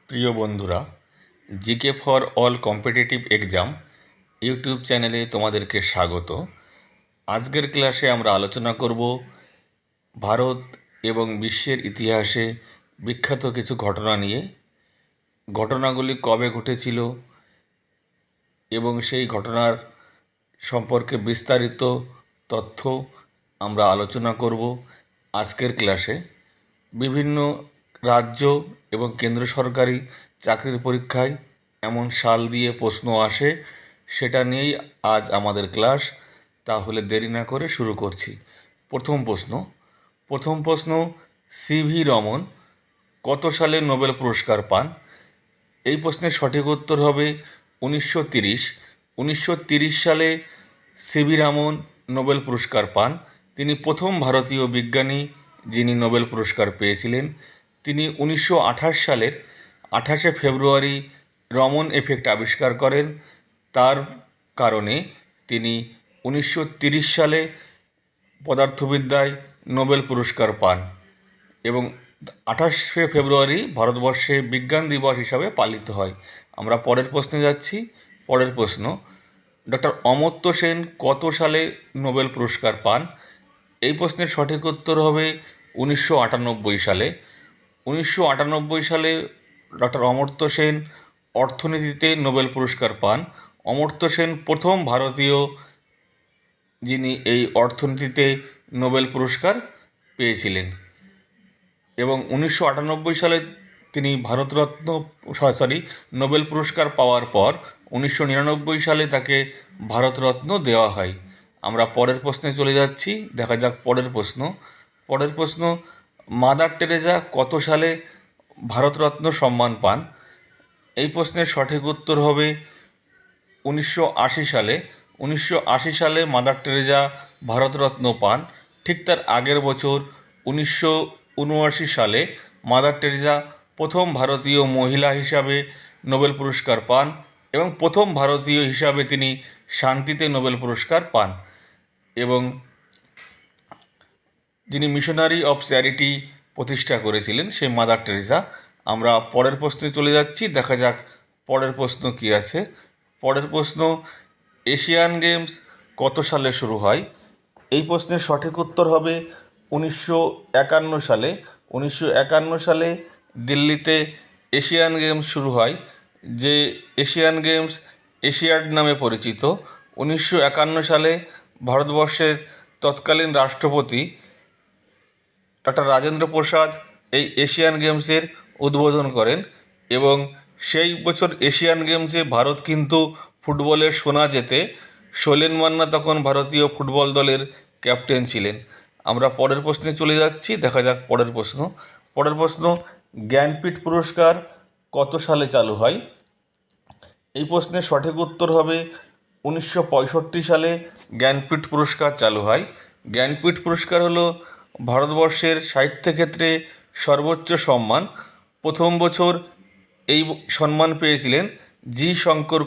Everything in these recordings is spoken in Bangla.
প্রিয় বন্ধুরা, GK for all competitive exam YouTube চ্যানেলে তোমাদেরকে স্বাগত। আজকের ক্লাসে আমরা আলোচনা করব ভারত এবং বিশ্বের ইতিহাসে বিখ্যাত কিছু ঘটনা নিয়ে। ঘটনাগুলি কবে ঘটেছিল এবং সেই ঘটনার সম্পর্কে বিস্তারিত তথ্য আমরা আলোচনা করব আজকের ক্লাসে। বিভিন্ন রাজ্য এবং কেন্দ্র সরকারি চাকরির পরীক্ষায় এমন সাল দিয়ে প্রশ্ন আসে, সেটা নিয়েই আজ আমাদের ক্লাস। তাহলে দেরি না করে শুরু করছি। প্রথম প্রশ্ন, সিভি রমন কত সালে নোবেল পুরস্কার পান? এই প্রশ্নের সঠিক উত্তর হবে 1930। 1930 সালে সিভি রমন নোবেল পুরস্কার পান। তিনি প্রথম ভারতীয় বিজ্ঞানী যিনি নোবেল পুরস্কার পেয়েছিলেন। তিনি 1928 সালের 28শে ফেব্রুয়ারি রমন এফেক্ট আবিষ্কার করেন। তার কারণে তিনি 1930 সালে পদার্থবিদ্যায় নোবেল পুরস্কার পান এবং 28শে ফেব্রুয়ারি ভারতবর্ষে বিজ্ঞান দিবস হিসাবে পালিত হয়। আমরা পরের প্রশ্নে যাচ্ছি। পরের প্রশ্ন, ডক্টর অমর্ত্য সেন কত সালে নোবেল পুরস্কার পান? এই প্রশ্নের সঠিক উত্তর হবে 1998 সালে। 1998 সালে ডক্টর অমর্ত্য সেন অর্থনীতিতে নোবেল পুরস্কার পান। অমর্ত্য সেন প্রথম ভারতীয় যিনি এই অর্থনীতিতে নোবেল পুরস্কার পেয়েছিলেন এবং 1998 সালে তিনি নোবেল পুরস্কার পাওয়ার পর 1999 সালে তাকে ভারতরত্ন দেওয়া হয়। আমরা পরের প্রশ্নে চলে যাচ্ছি। দেখা যাক পরের প্রশ্ন, মাদার টেরেসা কত সালে ভারতরত্ন সম্মান পান? এই প্রশ্নের সঠিক উত্তর হবে 1980 সালে। 1980 সালে মাদার টেরেসা ভারতরত্ন পান। ঠিক তার আগের বছর 1979 সালে মাদার টেরেসা প্রথম ভারতীয় মহিলা হিসাবে নোবেল পুরস্কার পান এবং প্রথম ভারতীয় হিসাবে তিনি শান্তিতে নোবেল পুরস্কার পান এবং যিনি মিশনারি অফ চ্যারিটি প্রতিষ্ঠা করেছিলেন সেই মাদার টেরেসা। আমরা পরের প্রশ্নে চলে যাচ্ছি। দেখা যাক পরের প্রশ্ন কী আছে। পরের প্রশ্ন, এশিয়ান গেমস কত সালে শুরু হয়? এই প্রশ্নের সঠিক উত্তর হবে 1951 সালে। 1951 সালে দিল্লিতে এশিয়ান গেমস শুরু হয়, যে এশিয়ান গেমস এশিয়াড নামে পরিচিত। 1951 সালে ভারতবর্ষের তৎকালীন রাষ্ট্রপতি ডক্টর রাজেন্দ্র প্রসাদ এই এশিয়ান গেমসের উদ্বোধন করেন এবং সেই বছর এশিয়ান গেমসে ভারত কিন্তু ফুটবলের সোনা জেতে। শৈলেন মান্না তখন ভারতীয় ফুটবল দলের ক্যাপ্টেন ছিলেন। আমরা পরের প্রশ্নে চলে যাচ্ছি। দেখা যাক পরের প্রশ্ন, জ্ঞানপীঠ পুরস্কার কত সালে চালু হয়? এই প্রশ্নের সঠিক উত্তর হবে 1965 সালে জ্ঞানপীঠ পুরস্কার চালু হয়। জ্ঞানপীঠ পুরস্কার হলো ভারতবর্ষের সাহিত্যক্ষেত্রে সর্বোচ্চ সম্মান। প্রথম বছর এই সম্মান পেয়েছিলেন জি শঙ্কর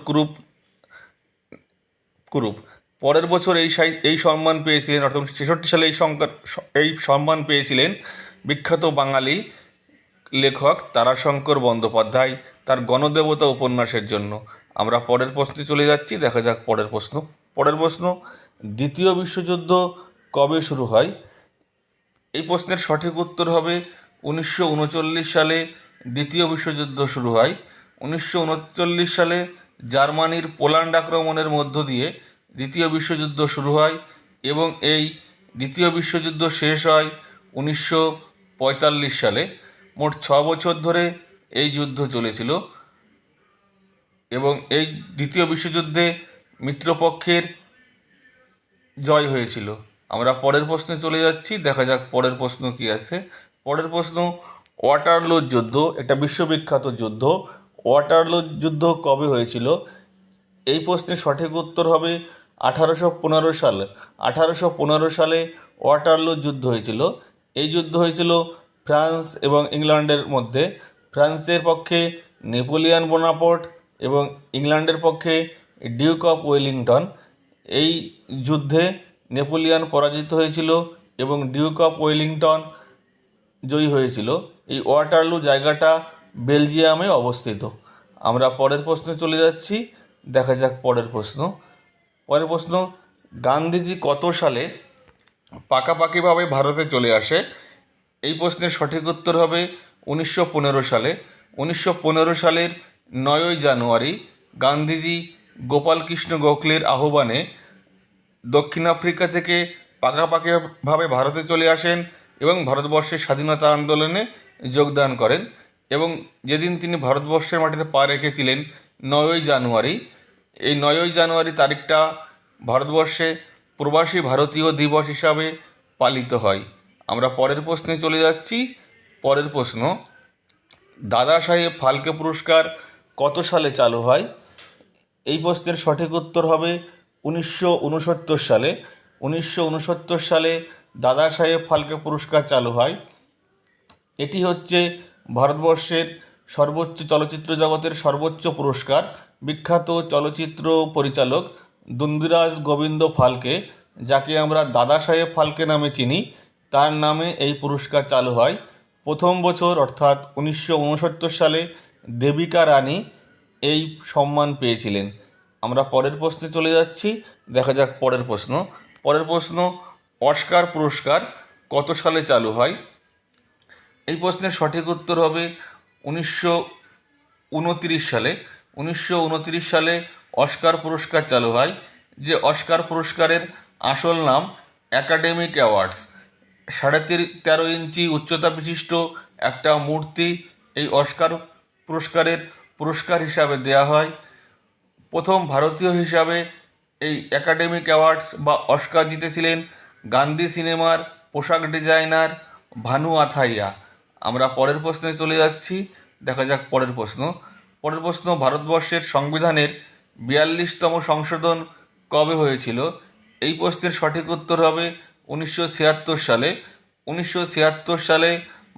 কুরুপ। পরের বছর এই সম্মান পেয়েছিলেন, অর্থাৎ 1966 সালে এই সম্মান পেয়েছিলেন বিখ্যাত বাঙালি লেখক তারাশঙ্কর বন্দ্যোপাধ্যায় তার গণদেবতা উপন্যাসের জন্য। আমরা পরের প্রশ্নে চলে যাচ্ছি। দেখা যাক পরের প্রশ্ন, দ্বিতীয় বিশ্বযুদ্ধ কবে শুরু হয়? এই প্রশ্নের সঠিক উত্তর হবে 1939 সালে দ্বিতীয় বিশ্বযুদ্ধ শুরু হয়। 1939 সালে জার্মানির পোল্যান্ড আক্রমণের মধ্য দিয়ে দ্বিতীয় বিশ্বযুদ্ধ শুরু হয় এবং এই দ্বিতীয় বিশ্বযুদ্ধ শেষ হয় 1945 সালে। মোট 6 বছর ধরে এই যুদ্ধ চলেছিল এবং এই দ্বিতীয় বিশ্বযুদ্ধে মিত্রপক্ষের জয় হয়েছিল। আমরা পরের প্রশ্নে চলে যাচ্ছি। দেখা যাক পরের প্রশ্ন কী আছে। পরের প্রশ্ন, ওয়াটারলু যুদ্ধ, এটা বিশ্ববিখ্যাত যুদ্ধ। ওয়াটারলু যুদ্ধ কবে হয়েছিল? এই প্রশ্নের সঠিক উত্তর হবে 1815 সালে। 1815 সালে ওয়াটারলু যুদ্ধ হয়েছিল। এই যুদ্ধ হয়েছিল ফ্রান্স এবং ইংল্যান্ডের মধ্যে। ফ্রান্সের পক্ষে নেপোলিয়ন বোনাপার্ট এবং ইংল্যান্ডের পক্ষে ডিউক অফ ওয়েলিংটন। এই যুদ্ধে নেপোলিয়ন পরাজিত হয়েছিল এবং ডিউক অফ ওয়েলিংটন জয়ী হয়েছিল। এই ওয়াটারলু জায়গাটা বেলজিয়ামে অবস্থিত। আমরা পরের প্রশ্নে চলে যাচ্ছি, দেখা যাক পরের প্রশ্ন। পরের প্রশ্ন, গান্ধীজি কত সালে পাকাপাকিভাবে ভারতে চলে আসে? এই প্রশ্নের সঠিক উত্তর হবে 1915 সালে। 1915 সালের 9ই জানুয়ারি গান্ধীজি গোপালকৃষ্ণ গোখলের আহ্বানে দক্ষিণ আফ্রিকা থেকে পাকাপাকিভাবে ভারতে চলে আসেন এবং ভারতবর্ষের স্বাধীনতা আন্দোলনে যোগদান করেন। এবং যেদিন তিনি ভারতবর্ষের মাটিতে পা রেখেছিলেন 9ই জানুয়ারি, এই 9ই জানুয়ারি তারিখটা ভারতবর্ষে প্রবাসী ভারতীয় দিবস হিসাবে পালিত হয়। আমরা পরের প্রশ্নে চলে যাচ্ছি। পরের প্রশ্ন, দাদা সাহেব ফালকে পুরস্কার কত সালে চালু হয়? এই প্রশ্নের সঠিক উত্তর হবে 1969 সালে। 1969 সালে দাদা সাহেব ফালকে পুরস্কার চালু হয়। এটি হচ্ছে ভারতবর্ষের সর্বোচ্চ চলচ্চিত্র জগতের সর্বোচ্চ পুরস্কার। বিখ্যাত চলচ্চিত্র পরিচালক দুন্দিরাজ গোবিন্দ ফালকে, যাকে আমরা দাদা সাহেব ফালকে নামে চিনি, তার নামে এই পুরস্কার চালু হয়। প্রথম বছর অর্থাৎ 1969 সালে দেবিকা রানী এই সম্মান পেয়েছিলেন। আমরা পরের প্রশ্নে চলে যাচ্ছি, দেখা যাক পরের প্রশ্ন। পরের প্রশ্ন, অস্কার পুরস্কার কত সালে চালু হয়? এই প্রশ্নের সঠিক উত্তর হবে 1929 সালে। 1929 সালে অস্কার পুরস্কার চালু হয়। যে অস্কার পুরস্কারের আসল নাম একাডেমিক অ্যাওয়ার্ডস। 13.5 ইঞ্চি উচ্চতা বিশিষ্ট একটা মূর্তি এই অস্কার পুরস্কারের পুরস্কার হিসাবে দেয়া হয়। প্রথম ভারতীয় হিসাবে এই একাডেমিক অ্যাওয়ার্ডস বা অস্কার জিতেছিলেন গান্ধী সিনেমার পোশাক ডিজাইনার ভানু আথাইয়া। আমরা পরের প্রশ্নে চলে যাচ্ছি, দেখা যাক পরের প্রশ্ন। পরের প্রশ্ন, ভারতবর্ষের সংবিধানের 42তম সংশোধন কবে হয়েছিল? এই প্রশ্নের সঠিক উত্তর হবে 1976 সালে। 1976 সালে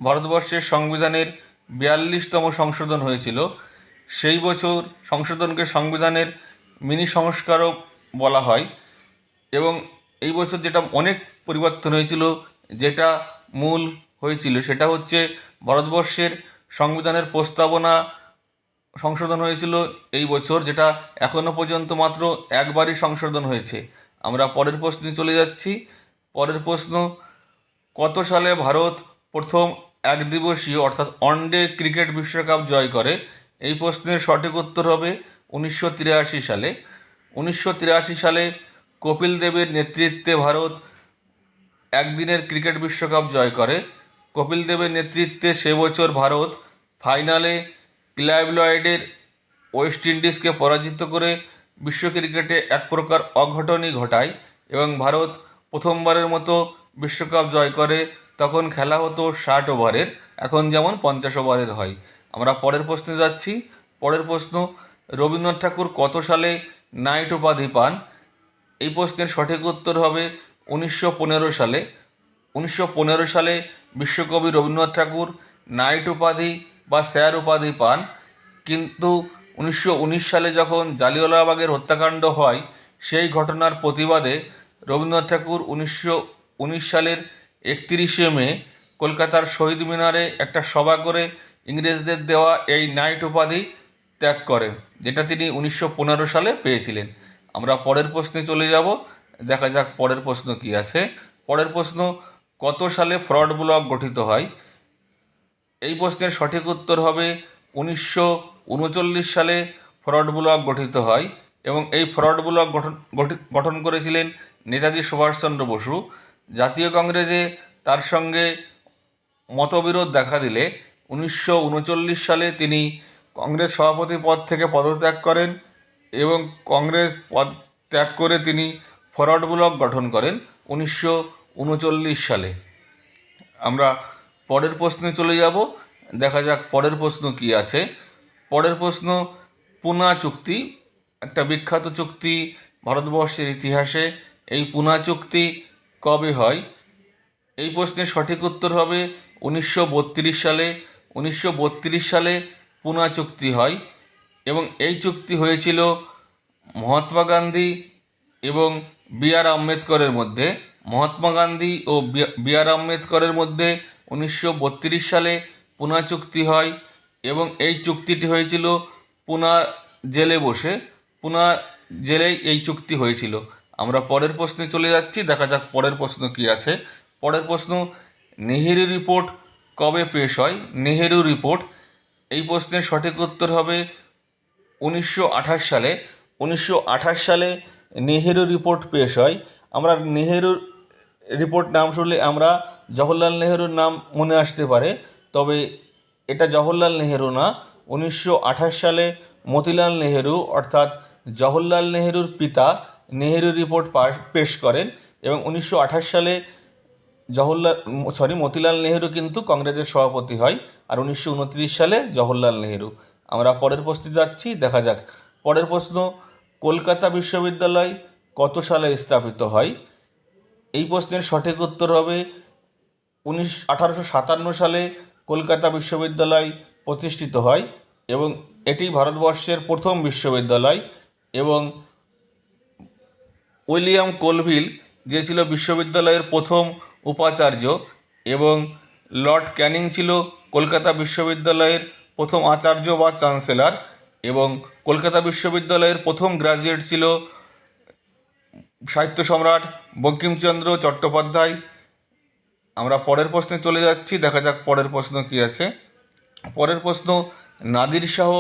ভারতবর্ষের সংবিধানের 42তম সংশোধন হয়েছিল। সেই বছর সংশোধনকে সংবিধানের মিনি সংস্কারও বলা হয়। এবং এই বছর যেটা অনেক পরিবর্তন হয়েছিল, যেটা মূল হয়েছিল সেটা হচ্ছে ভারতবর্ষের সংবিধানের প্রস্তাবনা সংশোধন হয়েছিল এই বছর, যেটা এখনও পর্যন্ত মাত্র একবারই সংশোধন হয়েছে। আমরা পরের প্রশ্নে চলে যাচ্ছি। পরের প্রশ্ন, কত সালে ভারত প্রথম একদিবসীয় অর্থাৎ ওয়ানডে ক্রিকেট বিশ্বকাপ জয় করে? এই প্রশ্নের সঠিক উত্তর হবে 1983 সালে। 1983 সালে কপিল দেবের নেতৃত্বে ভারত একদিনের ক্রিকেট বিশ্বকাপ জয় করে। কপিল দেবের নেতৃত্বে সে বছর ভারত ফাইনালে ক্লাইভ লয়েডের ওয়েস্ট ইন্ডিজকে পরাজিত করে বিশ্ব ক্রিকেটে এক প্রকার অঘটনই ঘটায় এবং ভারত প্রথমবারের মতো বিশ্বকাপ জয় করে। তখন খেলা হতো 60 ওভারের, এখন যেমন 50 ওভারের হয়। আমরা পরের প্রশ্নে যাচ্ছি। পরের প্রশ্ন, রবীন্দ্রনাথ ঠাকুর কত সালে নাইট উপাধি পান? এই প্রশ্নের সঠিক উত্তর হবে 1915 সালে। 1915 সালে বিশ্বকবি রবীন্দ্রনাথ ঠাকুর নাইট উপাধি বা স্যার উপাধি পান। কিন্তু 1919 সালে যখন জালিয়ানওয়ালাবাগের হত্যাকাণ্ড হয়, সেই ঘটনার প্রতিবাদে রবীন্দ্রনাথ ঠাকুর 1919 সালের 31শে মে কলকাতার শহীদ মিনারে একটা সভা করে ইংরেজদের দেওয়া এই নাইট উপাধি ত্যাগ করেন, যেটা তিনি 1915 সালে পেয়েছিলেন। আমরা পরের প্রশ্নে চলে যাব, দেখা যাক পরের প্রশ্ন কি আছে। পরের প্রশ্ন, কত সালে ফরওয়ার্ড ব্লক গঠিত হয়? এই প্রশ্নের সঠিক উত্তর হবে 1939 সালে ফরওয়ার্ড ব্লক গঠিত হয় এবং এই ফরওয়ার্ড ব্লক গঠন করেছিলেন নেতাজি সুভাষচন্দ্র বসু। জাতীয় কংগ্রেসে তার সঙ্গে মতবিরোধ দেখা দিলে 1939 সালে তিনি কংগ্রেস সভাপতি পদ থেকে পদত্যাগ করেন এবং কংগ্রেস পদ ত্যাগ করে তিনি ফরওয়ার্ড ব্লক গঠন করেন 1939 সালে। আমরা পরের প্রশ্নে চলে যাব, দেখা যাক পরের প্রশ্ন কি আছে। পরের প্রশ্ন, পুনা চুক্তি একটা বিখ্যাত চুক্তি ভারতবর্ষের ইতিহাসে। এই পুনা চুক্তি কবে হয়? এই প্রশ্নের সঠিক উত্তর হবে 1932 সালে। 1932 সালে পুনা চুক্তি হয় এবং এই চুক্তি হয়েছিল মহাত্মা গান্ধী এবং বি.আর. আম্বেদকরের মধ্যে। মহাত্মা গান্ধী ও বি.আর. আম্বেদকরের মধ্যে 1932 সালে পুনা চুক্তি হয় এবং এই চুক্তিটি হয়েছিল পুনা জেলে বসে। পুনা জেলেই এই চুক্তি হয়েছিল। আমরা পরের প্রশ্নে চলে যাচ্ছি, দেখা যাক পরের প্রশ্ন কী আছে। পরের প্রশ্ন, নেহেরু রিপোর্ট কবে পেশ হয়? নেহেরু রিপোর্ট, এই প্রশ্নের সঠিক উত্তর হবে 1928 সালে। 1928 সালে নেহেরু রিপোর্ট পেশ হয়। আমরা নেহেরু রিপোর্ট নাম শুনলে আমরা জওহরলাল নেহেরুর নাম মনে আসতে পারে, তবে এটা জওহরলাল নেহেরু না। 1928 সালে মতিলাল নেহেরু অর্থাৎ জওহরলাল নেহেরুর পিতা নেহেরু রিপোর্ট পেশ করেন এবং 1928 সালে মতিলাল নেহেরু কিন্তু কংগ্রেসের সভাপতি হয়, আর 1929 সালে জওহরলাল নেহেরু। আমরা পরের প্রশ্নে যাচ্ছি, দেখা যাক পরের প্রশ্ন, কলকাতা বিশ্ববিদ্যালয় কত সালে স্থাপিত হয়? এই প্রশ্নের সঠিক উত্তর হবে 1857 সালে কলকাতা বিশ্ববিদ্যালয় প্রতিষ্ঠিত হয় এবং এটি ভারতবর্ষের প্রথম বিশ্ববিদ্যালয়। এবং উইলিয়াম কোলভিল, যে ছিল বিশ্ববিদ্যালয়ের প্রথম উপাচার্য, এবং লর্ড ক্যানিং ছিল কলকাতা বিশ্ববিদ্যালয়ের প্রথম আচার্য বা চ্যান্সেলর, এবং কলকাতা বিশ্ববিদ্যালয়ের প্রথম গ্র্যাজুয়েট ছিল সাহিত্য সম্রাট বঙ্কিমচন্দ্র চট্টোপাধ্যায়। আমরা পরের প্রশ্নে চলে যাচ্ছি, দেখা যাক পরের প্রশ্ন কী আছে। পরের প্রশ্ন, নাদির শাহ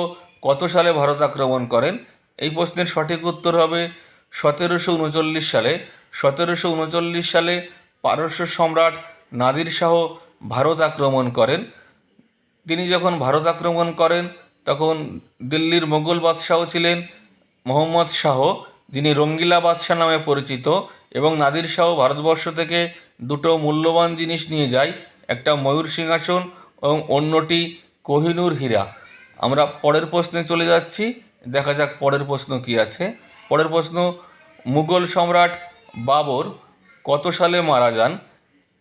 কত সালে ভারত আক্রমণ করেন? এই প্রশ্নের সঠিক উত্তর হবে 1739 সালে। 1739 সালে পারস্য সম্রাট নাদির শাহ ভারত আক্রমণ করেন। তিনি যখন ভারত আক্রমণ করেন তখন দিল্লির মোগল বাদশাহ ছিলেন মোহাম্মদ শাহ, যিনি রঙ্গিলা বাদশাহ নামে পরিচিত, এবং নাদির শাহ ভারতবর্ষ থেকে দুটো মূল্যবান জিনিস নিয়ে যায়, একটা ময়ূর সিংহাসন এবং অন্যটি কোহিনূর হীরা। আমরা পরের প্রশ্নে চলে যাচ্ছি, দেখা যাক পরের প্রশ্ন কী আছে। পরের প্রশ্ন, মুঘল সম্রাট বাবর কত সালে মারা যান?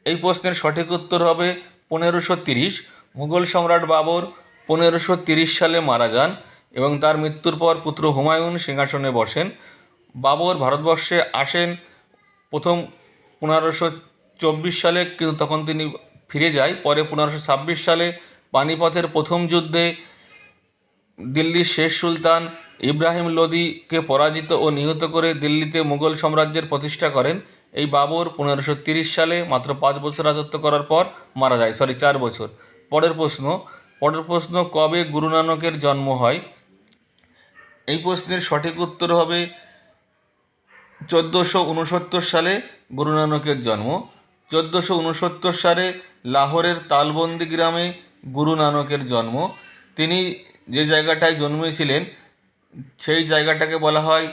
এই প্রশ্নের সঠিক উত্তর হবে 1530। মুঘল সম্রাট বাবর 1530 সালে মারা যান এবং তার মৃত্যুর পর পুত্র হুমায়ুন সিংহাসনে বসেন। বাবর ভারতবর্ষে আসেন প্রথম 1524 সালে, কিন্তু তখন তিনি ফিরে যায়। পরে 1526 সালে পানিপথের প্রথম যুদ্ধে দিল্লির শেষ সুলতান ইব্রাহিম লোদিকে পরাজিত ও নিহত করে দিল্লিতে মুঘল সাম্রাজ্যের প্রতিষ্ঠা করেন। এই বাবর 1530 সালে মাত্র 5 বছর রাজত্ব করার পর মারা যায়, 4 বছর। পরের প্রশ্ন, কবে গুরু নানকের জন্ম হয়? এই প্রশ্নের সঠিক উত্তর হবে 1469 সালে গুরু নানকের জন্ম। 1469 সালে লাহোরের তালবন্দি গ্রামে গুরু নানকের জন্ম। তিনি যে জায়গাটায় জন্মেছিলেন সেই জায়গাটাকে বলা হয়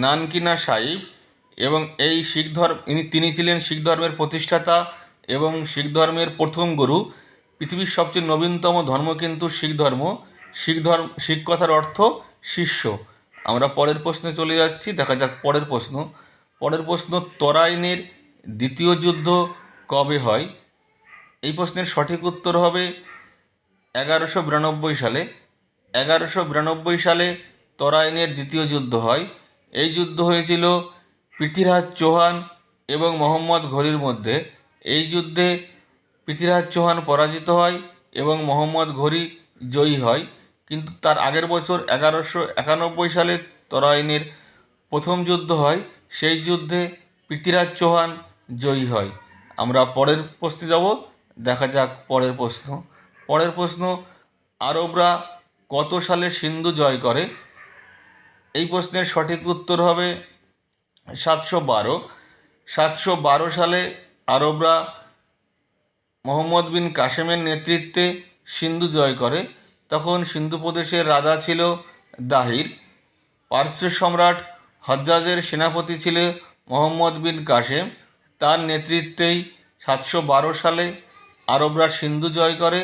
নানকিনা সাহিব, এবং এই তিনি ছিলেন শিখ ধর্মের প্রতিষ্ঠাতা এবং শিখ ধর্মের প্রথম গুরু। পৃথিবীর সবচেয়ে নবীনতম ধর্ম কিন্তু শিখ ধর্ম। শিখ কথার অর্থ শিষ্য। আমরা পরের প্রশ্নে চলে যাচ্ছি, দেখা যাক পরের প্রশ্ন, তরাইনের দ্বিতীয় যুদ্ধ কবে হয়? এই প্রশ্নের সঠিক উত্তর হবে 1192 সালে। 1192 সালে তরাইনের দ্বিতীয় যুদ্ধ হয়। এই যুদ্ধ হয়েছিল পৃথ্বীরাজ চৌহান এবং মোহাম্মদ ঘুরির মধ্যে। এই যুদ্ধে পৃথ্বীরাজ চৌহান পরাজিত হয় এবং মোহাম্মদ ঘুরি জয়ী হয়, কিন্তু তার আগের বছর 1191 সালে তরাইনের প্রথম যুদ্ধ হয়। সেই যুদ্ধে পৃথ্বীরাজ চৌহান জয়ী হয়। আমরা পরের প্রশ্নে যাব, দেখা যাক পরের প্রশ্ন, আরবরা কত সালে সিন্ধু জয় করে? এই প্রশ্নের সঠিক উত্তর হবে 712। 712 সালে আরবরা মোহাম্মদ বিন কাসেমের নেতৃত্বে সিন্ধু জয় করে। তখন সিন্ধু প্রদেশের রাজা ছিল দাহির। পারস্য সম্রাট হজ্জাজের সেনাপতি ছিল মোহাম্মদ বিন কাসেম। তার নেতৃত্বেই 712 সালে আরবরা সিন্ধু জয় করে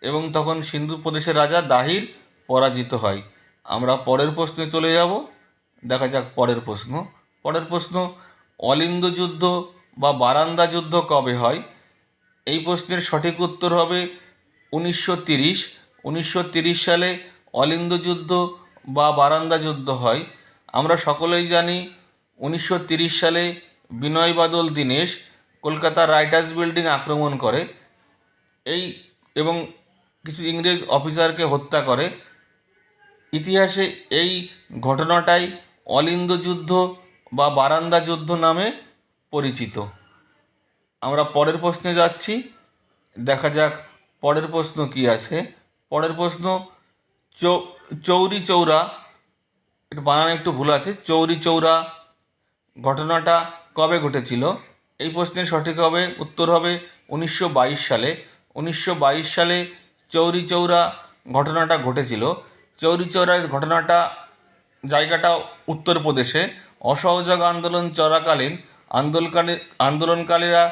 এবং তখন সিন্ধু প্রদেশের রাজা দাহির পরাজিত হয়। আমরা পরের প্রশ্নে চলে যাব, দেখা যাক পরের প্রশ্ন, অলিন্দ যুদ্ধ বা বারান্দা যুদ্ধ কবে হয়? এই প্রশ্নের সঠিক উত্তর হবে 1930। 1930 সালে অলিন্দ যুদ্ধ বা বারান্দা যুদ্ধ হয়। আমরা সকলেই জানি 1930 সালে বিনয় বাদল দীনেশ কলকাতা রাইটার্স বিল্ডিং আক্রমণ করে এবং কিছু ইংরেজ অফিসারকে হত্যা করে। ইতিহাসে এই ঘটনাটাই অলিন্দ যুদ্ধ বা বারান্দা যুদ্ধ নামে পরিচিত। আমরা পরের প্রশ্নে যাচ্ছি, দেখা যাক পরের প্রশ্ন কি আছে। পরের প্রশ্ন, চৌরি চৌরা, একটু বানানে একটু ভুল আছে, চৌরি চৌরা ঘটনাটা কবে ঘটেছিল? এই প্রশ্নের সঠিক হবে উত্তর হবে 1922 সালে। 1922 সালে চৌরি চৌরা ঘটনাটা ঘটেছিল। চৌরি চৌরার ঘটনাটা, জায়গাটা উত্তরপ্রদেশে। অসহযোগ আন্দোলন চলাকালীন আন্দোলনকারীরা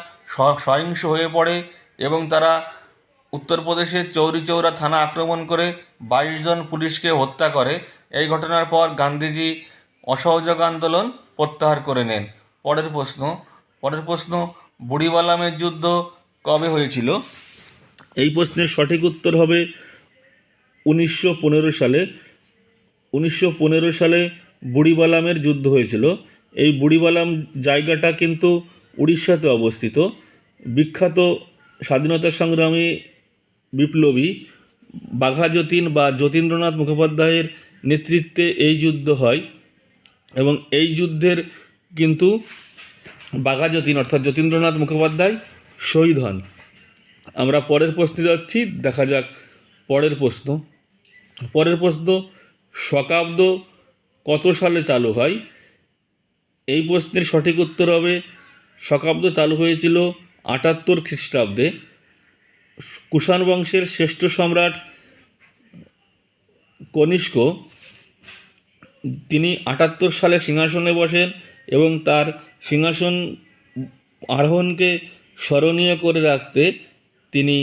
সহিংস হয়ে পড়ে এবং তারা উত্তরপ্রদেশের চৌরি চৌরা থানা আক্রমণ করে 22 জন পুলিশকে হত্যা করে। এই ঘটনার পর গান্ধীজি অসহযোগ আন্দোলন প্রত্যাহার করে নেন। পরের প্রশ্ন, বুড়িবালামের যুদ্ধ কবে হয়েছিল? এই প্রশ্নের সঠিক উত্তর হবে 1915 সালে। 1915 সালে বুড়িবালামের যুদ্ধ হয়েছিল। এই বুড়িবালাম জায়গাটা কিন্তু উড়িষ্যাতে অবস্থিত। বিখ্যাত স্বাধীনতা সংগ্রামী বিপ্লবী বাঘা যতীন বা যতীন্দ্রনাথ মুখোপাধ্যায়ের নেতৃত্বে এই যুদ্ধ হয় এবং এই যুদ্ধের কিন্তু বাঘা যতীন অর্থাৎ যতীন্দ্রনাথ মুখোপাধ্যায় শহীদ হন। আমরা পরের প্রশ্নে যাচ্ছি, দেখা যাক পরের প্রশ্ন, শকাব্দ কত সালে চালু হয়? এই প্রশ্নের সঠিক উত্তর হবে শকাব্দ চালু হয়েছিল 78 খ্রিস্টাব্দে। কুষাণ বংশের শ্রেষ্ঠ সম্রাট কনিষ্ক তিনি 78 সালে সিংহাসনে বসেন এবং তার সিংহাসন আরোহণকে স্মরণীয় করে রাখতে তিনি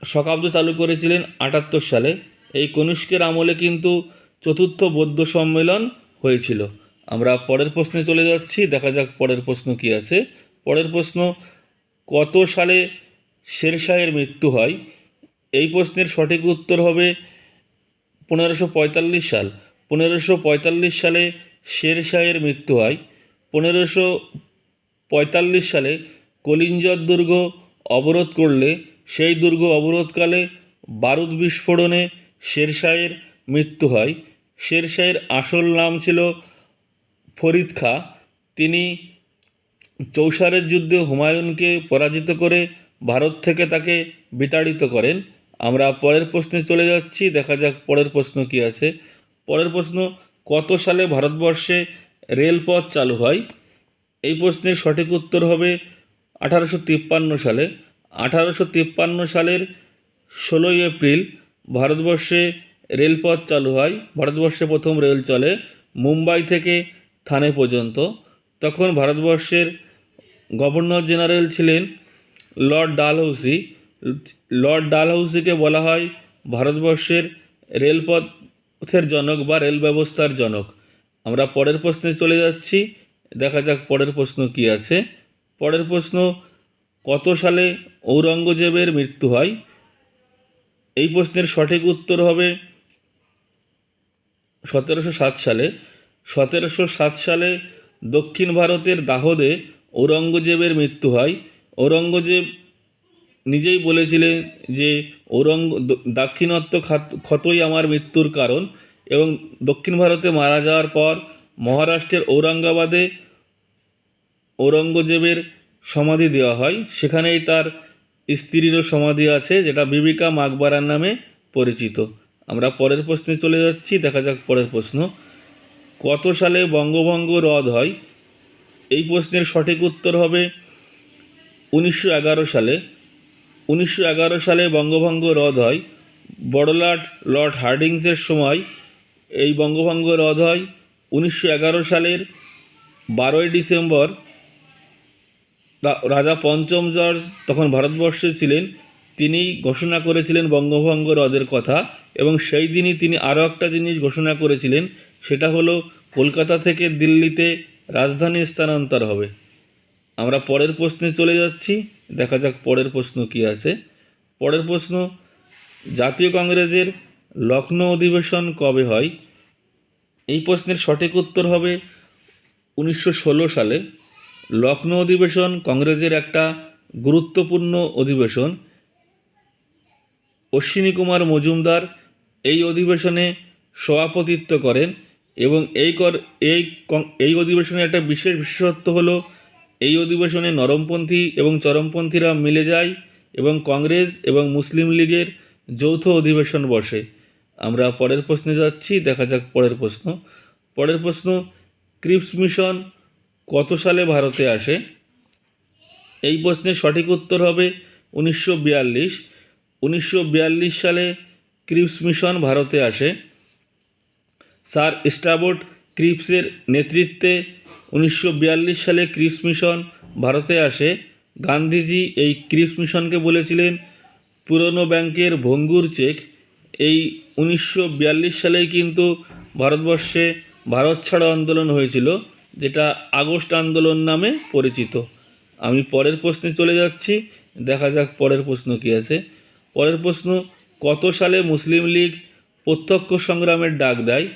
শকাব্দ চালু করেছিলেন 78 সালে। এই কনিষ্কের আমলে কিন্তু চতুর্থ বৌদ্ধ সম্মেলন হয়েছিল। আমরা পরের প্রশ্নে চলে যাচ্ছি, দেখা যাক পরের প্রশ্ন কি আছে। পরের প্রশ্ন, কত সালে শেরশাহের মৃত্যু হয়? এই প্রশ্নের সঠিক উত্তর হবে 1545 সাল। 1545 সালে শেরশাহের মৃত্যু হয়। 1545 সালে কলিঞ্জর দুর্গ অবরোধ করলে সেই দুর্গ অবরোধকালে বারুদ বিস্ফোরণে শেরশাহের মৃত্যু হয়। শেরশাহের আসল নাম ছিল ফরিদ খাঁ। তিনি চৌসারের যুদ্ধে হুমায়ুনকে পরাজিত করে ভারত থেকে তাকে বিতাড়িত করেন। আমরা পরের প্রশ্নে চলে যাচ্ছি, দেখা যাক পরের প্রশ্ন কি আছে। পরের প্রশ্ন, কত সালে ভারতবর্ষে রেলপথ চালু হয়? এই প্রশ্নের সঠিক উত্তর হবে 1853 সালে। 1853 সালের 16ই এপ্রিল ভারতবর্ষে রেলপথ চালু হয়। ভারতবর্ষে প্রথম রেল চলে মুম্বাই থেকে থানে পর্যন্ত। তখন ভারতবর্ষের গভর্নর জেনারেল ছিলেন লর্ড ডালহৌসি। লর্ড ডালহৌসিকে বলা হয় ভারতবর্ষের রেলপথের জনক বা রেল ব্যবস্থার জনক। আমরা পরের প্রশ্নে চলে যাচ্ছি, দেখা যাক পরের প্রশ্ন কি আছে। পরের প্রশ্ন, কত সালে ঔরঙ্গজেবের মৃত্যু হয়? এই প্রশ্নের সঠিক উত্তর হবে 1707 সালে। 1707 সালে দক্ষিণ ভারতের দাহদে ঔরঙ্গজেবের মৃত্যু হয়। ঔরঙ্গজেব নিজেই বলেছিলেন যে দাক্ষিণাত্য ক্ষতই আমার মৃত্যুর কারণ, এবং দক্ষিণ ভারতে মারা যাওয়ার পর মহারাষ্ট্রের ঔরঙ্গাবাদে ঔরঙ্গজেবের সমাধি দেওয়া হয়। সেখানেই তার স্ত্রীরও সমাধি আছে, যেটা বিবিকা মাকবারার নামে পরিচিত। আমরা পরের প্রশ্নে চলে যাচ্ছি, দেখা যাক পরের প্রশ্ন, কত সালে বঙ্গভঙ্গ রদ হয়? এই প্রশ্নের সঠিক উত্তর হবে 1911 সালে। 1911 সালে বঙ্গভঙ্গ রদ হয়। বড়লাট লর্ড হার্ডিংসের সময় এই বঙ্গভঙ্গ রদ হয়। 1911 সালের 12ই ডিসেম্বর রাজা পঞ্চম জর্জ তখন ভারতবর্ষে ছিলেন, তিনি ঘোষণা করেছিলেন বঙ্গভঙ্গ রদের কথা, এবং সেই দিনই তিনি আরও একটা জিনিস ঘোষণা করেছিলেন, সেটা হলো কলকাতা থেকে দিল্লিতে রাজধানী স্থানান্তর হবে। আমরা পরের প্রশ্নে চলে যাচ্ছি, দেখা যাক পরের প্রশ্ন কি আছে। পরের প্রশ্ন, জাতীয় কংগ্রেসের লখনৌ অধিবেশন কবে হয়? এই প্রশ্নের সঠিক উত্তর হবে 1916 সালে। লখনৌ অধিবেশন কংগ্রেসের একটা গুরুত্বপূর্ণ অধিবেশন। অশ্বিনী কুমার মজুমদার এই অধিবেশনে সভাপতিত্ব করেন এবং এই অধিবেশনের একটা বিশেষত্ব হলো এই অধিবেশনে নরমপন্থী এবং চরমপন্থীরা মিলে যায় এবং কংগ্রেস এবং মুসলিম লীগের যৌথ অধিবেশন বসে। আমরা পরের প্রশ্নে যাচ্ছি, দেখা যাক পরের প্রশ্ন ক্রিপস মিশন কত সালে ভারতে আসে? এই প্রশ্নের সঠিক উত্তর হবে 1942। 1942 সালে ক্রিপস মিশন ভারতে আসে। স্যার স্টার্বোর্ট ক্রিপসের নেতৃত্বে 1942 সালে ক্রিপস মিশন ভারতে আসে। গান্ধীজি এই ক্রিপস মিশনকে বলেছিলেন পুরনো ব্যাংকের ভঙ্গুর চেক। এই 1942 সালেই কিন্তু ভারতবর্ষে ভারত ছাড়ো আন্দোলন হয়েছিল, যেটা আগস্ট আন্দোলন নামে পরিচিত। আমি পরের প্রশ্নে চলে যাচ্ছি, দেখা যাক পরের প্রশ্ন কী আছে। পরের প্রশ্ন কত সালে মুসলিম লীগ প্রত্যক্ষ সংগ্রামের ডাক দেয়?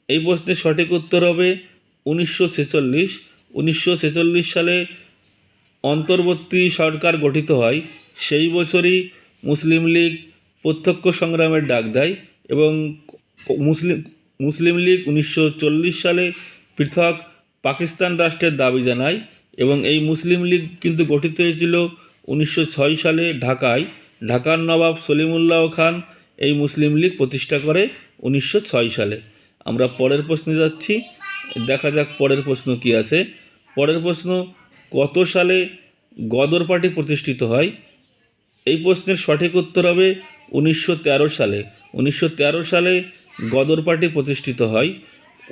এই প্রশ্নের সঠিক উত্তর হবে 1946। 1946 সালে অন্তর্বর্তী সরকার গঠিত হয়। সেই বছরই মুসলিম লীগ প্রত্যক্ষ সংগ্রামের ডাক দেয় এবং মুসলিম লীগ 1940 সালে পৃথক পাকিস্তান রাষ্ট্রের দাবি জানায় এবং এই মুসলিম লীগ কিন্তু গঠিত হয়েছিল 1906 সালে ঢাকায়। ঢাকার নবাব সলিমুল্লাহ খান এই মুসলিম লীগ প্রতিষ্ঠা করে 1906 সালে। আমরা পরের প্রশ্নে যাচ্ছি, দেখা যাক পরের প্রশ্ন কী আছে। পরের প্রশ্ন কত সালে গদর পার্টি প্রতিষ্ঠিত হয়? এই প্রশ্নের সঠিক উত্তর হবে 1913 সালে। 1913 সালে গদর পার্টি প্রতিষ্ঠিত হয়।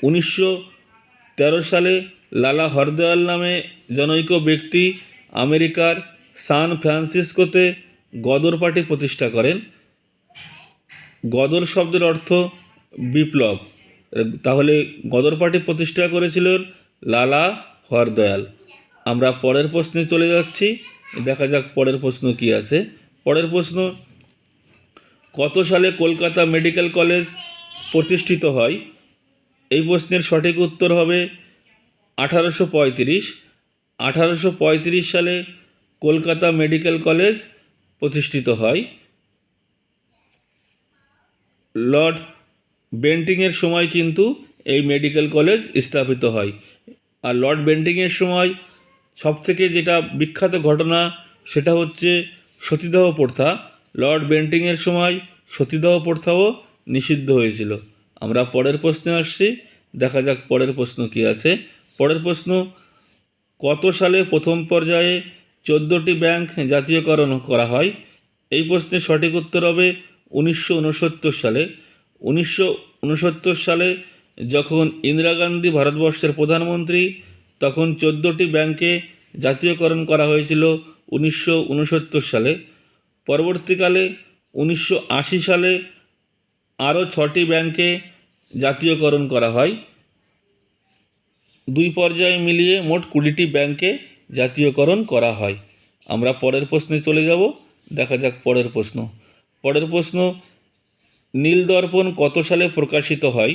1913 সালে লালা হরদয়াল নামে জনৈক ব্যক্তি আমেরিকার সান ফ্রান্সিসকোতে গদর পার্টি প্রতিষ্ঠা করেন। গদর শব্দের অর্থ বিপ্লব, তাহলে গদর পার্টি প্রতিষ্ঠা করেছিলেন লালা হরদয়াল। আমরা পরের প্রশ্নে চলে যাচ্ছি, দেখা যাক পরের প্রশ্ন কী আছে। পরের প্রশ্ন কত সালে কলকাতা মেডিকেল কলেজ প্রতিষ্ঠিত হয়? এই প্রশ্নের সঠিক উত্তর হবে 1835। 1835 সালে কলকাতা মেডিকেল কলেজ প্রতিষ্ঠিত হয়। লর্ড বেন্টিংয়ের সময় কিন্তু এই মেডিকেল কলেজ স্থাপিত হয়। আর লর্ড বেন্টিংয়ের সময় সবথেকে যেটা বিখ্যাত ঘটনা সেটা হচ্ছে সতীদাহ প্রথা। লর্ড বেন্টিংয়ের সময় সতীদাহ প্রথাও নিষিদ্ধ হয়েছিল। আমরা পরের প্রশ্নে আসছি, দেখা যাক পরের প্রশ্ন কী আছে। পরের প্রশ্ন কত সালে প্রথম পর্যায়ে 14টি ব্যাংক জাতীয়করণ করা হয়? এই প্রশ্নের সঠিক উত্তর হবে 1969 সালে। 1969 সালে যখন ইন্দিরা গান্ধী ভারতবর্ষের প্রধানমন্ত্রী, তখন 14টি ব্যাংকে জাতীয়করণ করা হয়েছিল 1969 সালে। পরবর্তীকালে 1980 সালে আরও 6টি ব্যাংকে জাতীয়করণ করা হয়। দুই পর্যায়ে মিলিয়ে মোট 20টি ব্যাংকে জাতীয়করণ করা হয়। আমরা পরের প্রশ্নে চলে যাব, দেখা যাক পরের প্রশ্ন। পরের প্রশ্ন নীলদর্পণ কত সালে প্রকাশিত হয়?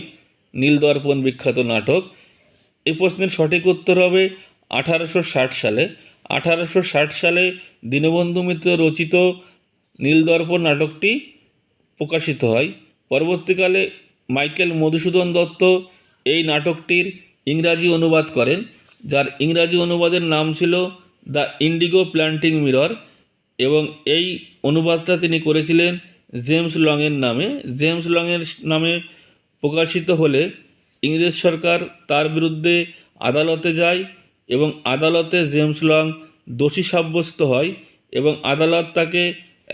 নীলদর্পণ বিখ্যাত নাটক। এই প্রশ্নের সঠিক উত্তর হবে 1860 সালে। 1860 সালে দীনবন্ধু মিত্র রচিত নীলদর্পণ নাটকটি প্রকাশিত হয়। পরবর্তীকালে মাইকেল মধুসূদন দত্ত এই নাটকটির ইংরাজি অনুবাদ করেন, যার ইংরাজি অনুবাদের নাম ছিল দ্য ইন্ডিগো প্ল্যান্টিং মিরর, এবং এই অনুবাদটা তিনি করেছিলেন জেমস লংয়ের নামে। জেমস লংয়ের নামে প্রকাশিত হলে ইংরেজ সরকার তার বিরুদ্ধে আদালতে যায় এবং আদালতে জেমস লং দোষী সাব্যস্ত হয় এবং আদালত তাকে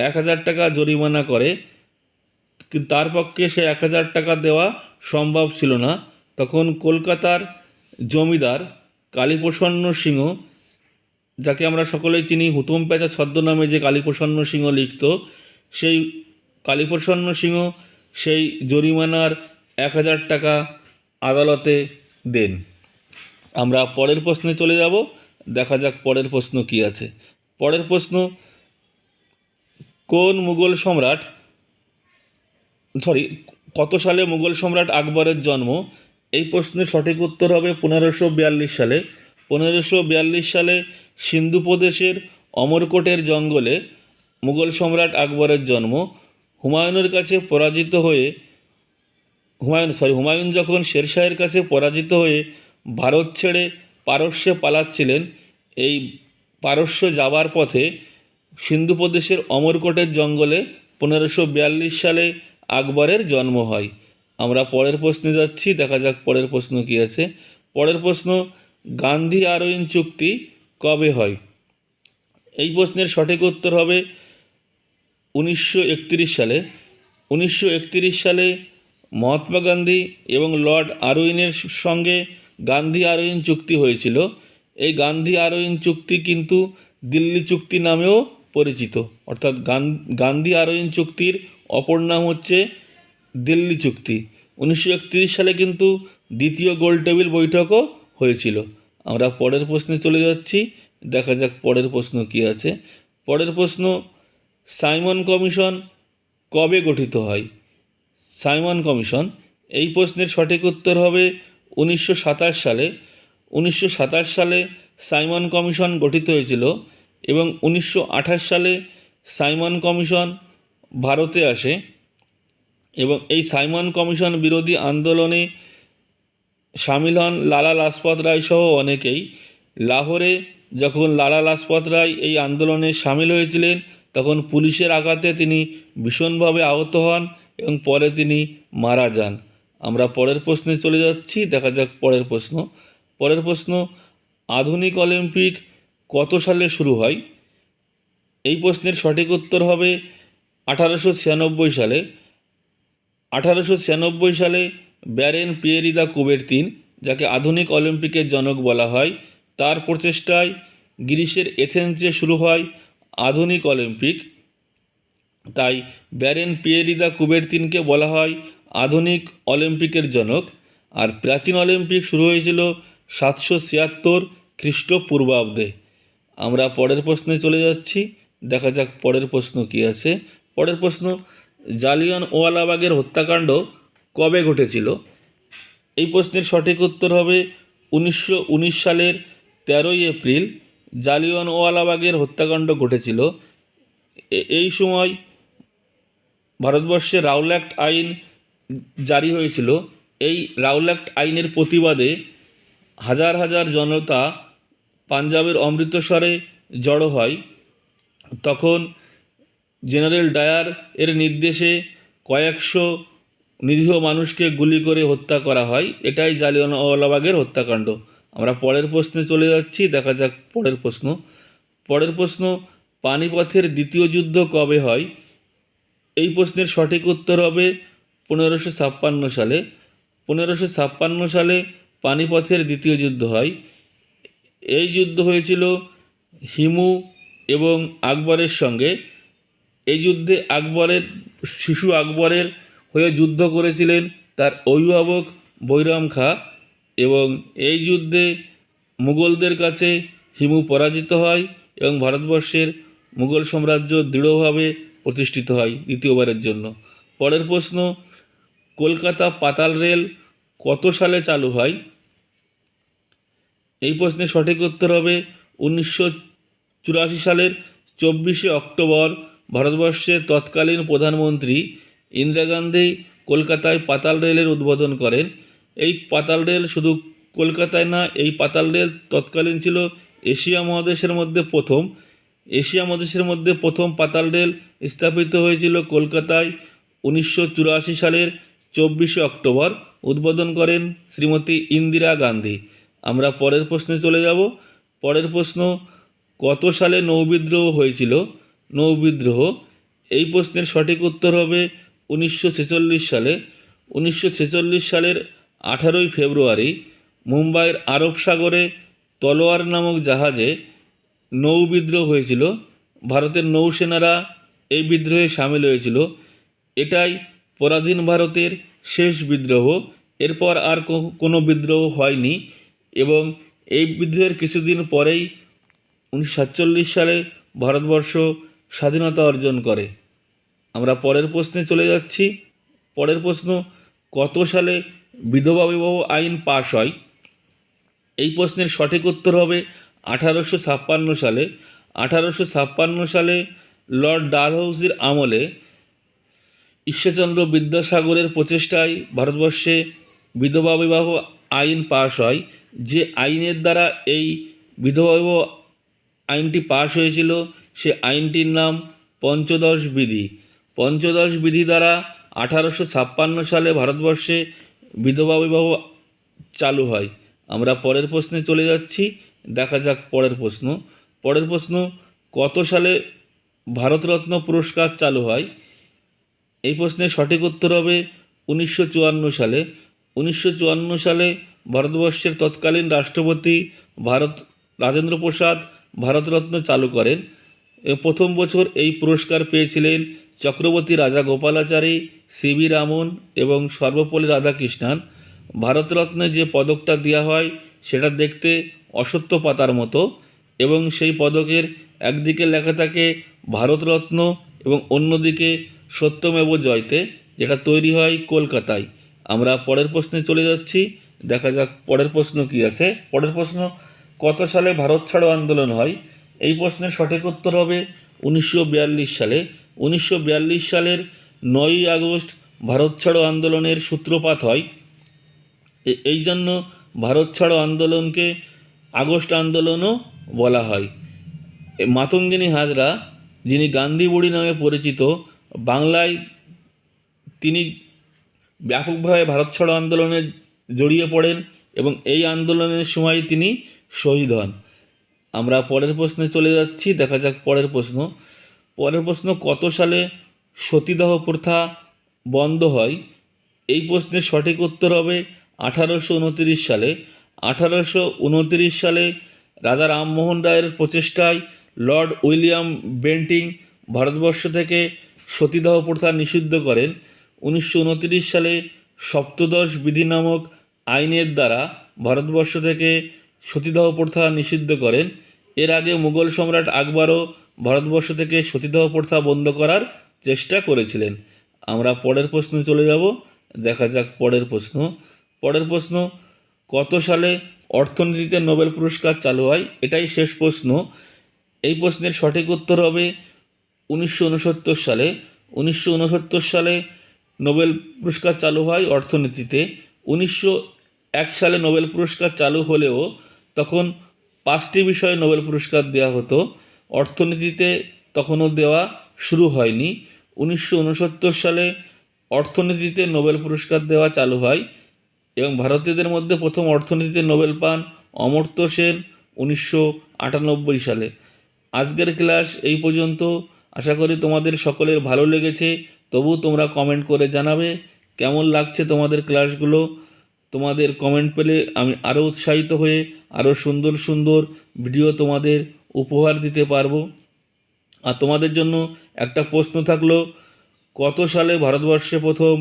1000 টাকা জরিমানা করে, কিন্তু তার পক্ষে সে 1000 টাকা দেওয়া সম্ভব ছিল না। তখন কলকাতার জমিদার কালীপ্রসন্ন সিংহ, যাকে আমরা সকলেই চিনি হুতুম প্যাঁচা ছদ্মনামে যে কালীপ্রসন্ন সিংহ লিখত, সেই কালীপ্রসন্ন সিংহ সেই জরিমানার 1000 টাকা আদালতে দেন। আমরা পরের প্রশ্নে চলে যাব, দেখা যাক পরের প্রশ্ন কী আছে। পরের প্রশ্ন কত সালে মুঘল সম্রাট আকবরের জন্ম? এই প্রশ্নের সঠিক উত্তর হবে 1542 সালে। 1542 সালে সিন্ধু প্রদেশের অমরকোটের জঙ্গলে মুঘল সম্রাট আকবরের জন্ম। হুমায়ুন যখন শেরশাহের কাছে পরাজিত হয়ে ভারত ছেড়ে পারস্যে পালাচ্ছিলেন, এই পারস্য যাবার পথে সিন্ধু প্রদেশের অমরকোটের জঙ্গলে 1542 সালে আকবরের জন্ম হয়। আমরা পরের প্রশ্নে যাচ্ছি, দেখা যাক পরের প্রশ্ন কী আছে। পরের প্রশ্ন, গান্ধী আরোইন চুক্তি কবে হয়? এই প্রশ্নের সঠিক উত্তর হবে 1931 সালে। 1931 সালে মহাত্মা গান্ধী এবং লর্ড আরউইনের সঙ্গে গান্ধী আরউইন চুক্তি হয়েছিল। এই গান্ধী আরউইন চুক্তি কিন্তু দিল্লি চুক্তি নামেও পরিচিত, অর্থাৎ গান্ধী আরউইন চুক্তির অপর নাম হচ্ছে দিল্লি চুক্তি। 1931 সালে কিন্তু দ্বিতীয় গোলটেবিল বৈঠকও হয়েছিল। আমরা পরের প্রশ্নে চলে যাচ্ছি, দেখা যাক পরের প্রশ্ন কী আছে। পরের প্রশ্ন, সাইমন কমিশন কবে গঠিত হয়? সাইমন কমিশন, এই প্রশ্নের সঠিক উত্তর হবে 1927 সালে। 1927 সালে সাইমন কমিশন গঠিত হয়েছিল এবং 1928 সালে সাইমন কমিশন ভারতে আসে এবং এই সাইমন কমিশন বিরোধী আন্দোলনে সামিল হন লালা লাজপত রায় সহ অনেকেই। লাহোরে যখন লালা লাজপত রায় এই আন্দোলনে সামিল হয়েছিলেন, তখন পুলিশের আঘাতে তিনি ভীষণভাবে আহত হন এবং পরে তিনি মারা যান। আমরা পরের প্রশ্নে চলে যাচ্ছি, দেখা যাক পরের প্রশ্ন। পরের প্রশ্ন, আধুনিক অলিম্পিক কত সালে শুরু হয়? এই প্রশ্নের সঠিক উত্তর হবে 1896 সালে। 1896 সালে ব্যারেন পিয়েরি দ্য কুবেরতিন, যাকে আধুনিক অলিম্পিকের জনক বলা হয়, তার প্রচেষ্টায় গ্রিসের এথেন্সে শুরু হয় আধুনিক অলিম্পিক। তাই ব্যারেন পিয়েরি দ্য কুবেরতিনকে বলা হয় আধুনিক অলিম্পিকের জনক। আর প্রাচীন অলিম্পিক শুরু হয়েছিল 776 খ্রিস্টপূর্বাব্দে। আমরা পরের প্রশ্নে চলে যাচ্ছি, দেখা যাক পরের প্রশ্ন কী আছে। পরের প্রশ্ন, জালিয়ানওয়ালাবাগের হত্যাকাণ্ড কবে ঘটেছিল? এই প্রশ্নের সঠিক উত্তর হবে 1919 সালের 13ই এপ্রিল জালিয়ানওয়ালাবাগের হত্যাকাণ্ড ঘটেছিল। এই সময় ভারতবর্ষে রাওল অ্যাক্ট আইন জারি হয়েছিল। এই রাওল অ্যাক্ট আইনের প্রতিবাদে হাজার হাজার জনতা পাঞ্জাবের অমৃতসরে জড়ো হয়। তখন জেনারেল ডায়ার এর নির্দেশে কয়েকশো নিরীহ মানুষকে গুলি করে হত্যা করা হয়। এটাই জালিয়ানওয়ালাবাগের হত্যাকাণ্ড। আমরা পরের প্রশ্নে চলে যাচ্ছি, দেখা যাক পরের প্রশ্ন। পরের প্রশ্ন, পানিপথের দ্বিতীয় যুদ্ধ কবে হয়? এই প্রশ্নের সঠিক উত্তর হবে 1556 সালে। 1556 সালে পানিপথের দ্বিতীয় যুদ্ধ হয়। এই যুদ্ধ হয়েছিল হিমু এবং আকবরের সঙ্গে। এই যুদ্ধে শিশু আকবরের হয়ে যুদ্ধ করেছিলেন তার অভিভাবক বৈরাম খাঁ এবং এই যুদ্ধে মুঘলদের কাছে হিমু পরাজিত হয় এবং ভারতবর্ষের মুঘল সাম্রাজ্য দৃঢ়ভাবে প্রতিষ্ঠিত হয় দ্বিতীয়বারের জন্য। পরের প্রশ্ন, কলকাতা পাতাল রেল কত সালে চালু হয়? এই প্রশ্নের সঠিক উত্তর হবে 1984 সালের 24শে অক্টোবর ভারতবর্ষের তৎকালীন প্রধানমন্ত্রী ইন্দিরা গান্ধী কলকাতায় পাতাল রেলের উদ্বোধন করেন। এই পাতাল রেল শুধু কলকাতায় না, এই পাতাল রেল তৎকালীন ছিল এশিয়া মহাদেশের মধ্যে প্রথম পাতাল রেল স্থাপিত হয়েছিল কলকাতায় 1984 সালের 24শে অক্টোবর। উদ্বোধন করেন শ্রীমতী ইন্দিরা গান্ধী। আমরা পরের প্রশ্নে চলে যাব। পরের প্রশ্ন, কত সালে নৌবিদ্রোহ হয়েছিল? এই প্রশ্নের সঠিক উত্তর হবে 1946 সালে। 1946 সালের 18ই ফেব্রুয়ারি মুম্বাইয়ের আরব সাগরে তলোয়ার নামক জাহাজে নৌবিদ্রোহ হয়েছিল। ভারতের নৌসেনারা এই বিদ্রোহে সামিল হয়েছিল। এটাই পরাধীন ভারতের শেষ বিদ্রোহ। এরপর আর কোনো বিদ্রোহ হয়নি এবং এই বিদ্রোহের কিছুদিন পরেই 1947 সালে ভারতবর্ষ স্বাধীনতা অর্জন করে। আমরা পরের প্রশ্নে চলে যাচ্ছি। পরের প্রশ্ন, কত সালে বিধবা বিবাহ আইন পাশ হয়? এই প্রশ্নের সঠিক উত্তর হবে 1856 সালে। 1856 সালে লর্ড ডালহৌসির আমলে ঈশ্বরচন্দ্র বিদ্যাসাগরের প্রচেষ্টায় ভারতবর্ষে বিধবা বিবাহ আইন পাশ হয়। যে আইনের দ্বারা এই বিধবা বিবাহ আইনটি পাশ হয়েছিল সে আইনটির নাম পঞ্চদশ বিধি। পঞ্চদশ বিধি দ্বারা 1856 সালে ভারতবর্ষে বিধবা বিবাহ চালু হয়। আমরা পরের প্রশ্নে চলে যাচ্ছি, দেখা যাক পরের প্রশ্ন। পরের প্রশ্ন, কত সালে ভারতরত্ন পুরস্কার চালু হয়? এই প্রশ্নের সঠিক উত্তর হবে 1954 সালে। 1954 সালে ভারতবর্ষের তৎকালীন রাষ্ট্রপতি রাজেন্দ্র প্রসাদ ভারতরত্ন চালু করেন। প্রথম বছর এই পুরস্কার পেয়েছিলেন চক্রবর্তী রাজা গোপালাচারী, সিভি রামন এবং সর্বপল্লী রাধাকৃষ্ণান। ভারতরত্নে যে পদকটা দেওয়া হয় সেটা দেখতে অশ্বত্থ পাতার মতো এবং সেই পদকের একদিকে লেখা থাকে ভারতরত্ন এবং অন্যদিকে সত্যমেব জয়তে, যেটা তৈরি হয় কলকাতায়। আমরা পরের প্রশ্নে চলে যাচ্ছি, দেখা যাক পরের প্রশ্ন কী আছে। পরের প্রশ্ন, কত সালে ভারত ছাড়ো আন্দোলন হয়? এই প্রশ্নের সঠিক উত্তর হবে 1942 সালে। 1942 সালের 9ই আগস্ট ভারত ছাড়ো আন্দোলনের সূত্রপাত হয়। এই জন্য ভারত ছাড়ো আন্দোলনকে আগস্ট আন্দোলনও বলা হয়। মাতঙ্গিনী হাজরা, যিনি গান্ধী বুড়ি নামে পরিচিত, বাংলায় তিনি ব্যাপকভাবে ভারত ছাড়ো আন্দোলনে জড়িয়ে পড়েন এবং এই আন্দোলনের সময় তিনি শহীদ হন। আমরা পরের প্রশ্নে চলে যাচ্ছি, দেখা যাক পরের প্রশ্ন। পরের প্রশ্ন, কত সালে সতীদাহ প্রথা বন্ধ হয়? এই প্রশ্নের সঠিক উত্তর হবে 1829 সালে। 1829 সালে রাজা রামমোহন রায়ের প্রচেষ্টায় লর্ড উইলিয়াম বেন্টিং ভারতবর্ষ থেকে সতীদাহ প্রথা নিষিদ্ধ করেন। 1929 সালে সপ্তদশ বিধি নামক আইনের দ্বারা ভারতবর্ষ থেকে সতীদাহ প্রথা নিষিদ্ধ করেন। এর আগে মুঘল সম্রাট আকবরও ভারতবর্ষ থেকে সতীদাহ প্রথা বন্ধ করার চেষ্টা করেছিলেন। আমরা পরের প্রশ্নে চলে যাব, দেখা যাক পরের প্রশ্ন। পরের প্রশ্ন, কত সালে অর্থনীতিতে নোবেল পুরস্কার চালু হয়? এটাই শেষ প্রশ্ন। এই প্রশ্নের সঠিক উত্তর হবে 1969 সালে। 1969 সালে নোবেল পুরস্কার চালু হয় অর্থনীতিতে। 1901 সালে নোবেল পুরস্কার চালু হলেও তখন 5টি বিষয়ে নোবেল পুরস্কার দেওয়া হতো, অর্থনীতিতে তখনও দেওয়া শুরু হয়নি। 1969 সালে অর্থনীতিতে নোবেল পুরস্কার দেওয়া চালু হয় এবং ভারতীয়দের মধ্যে প্রথম অর্থনীতিতে নোবেল পান অমর্ত্য সেন 1998 সালে। আজকের ক্লাস এই পর্যন্ত। আশা করি তোমাদের সকলের ভালো লেগেছে। তবু তোমরা কমেন্ট করে জানাবে কেমন লাগছে তোমাদের ক্লাসগুলো। তোমাদের কমেন্ট পেলে আমি আরও উৎসাহিত হয়ে আরও সুন্দর সুন্দর ভিডিও তোমাদের উপহার দিতে পারবো। আর তোমাদের জন্য একটা প্রশ্ন থাকলো, কত সালে ভারতবর্ষে প্রথম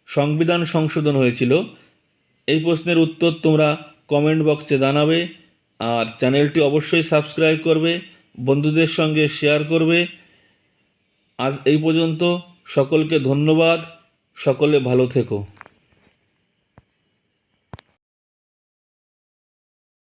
সংবিধান সংশোধন হয়েছিল? এই প্রশ্নের উত্তর তোমরা কমেন্ট বক্সে জানাবে। আর চ্যানেলটি অবশ্যই সাবস্ক্রাইব করবে, বন্ধুদের সঙ্গে শেয়ার করবে। আজ এই পর্যন্ত, সকলকে ধন্যবাদ, সকলে ভালো থেকো।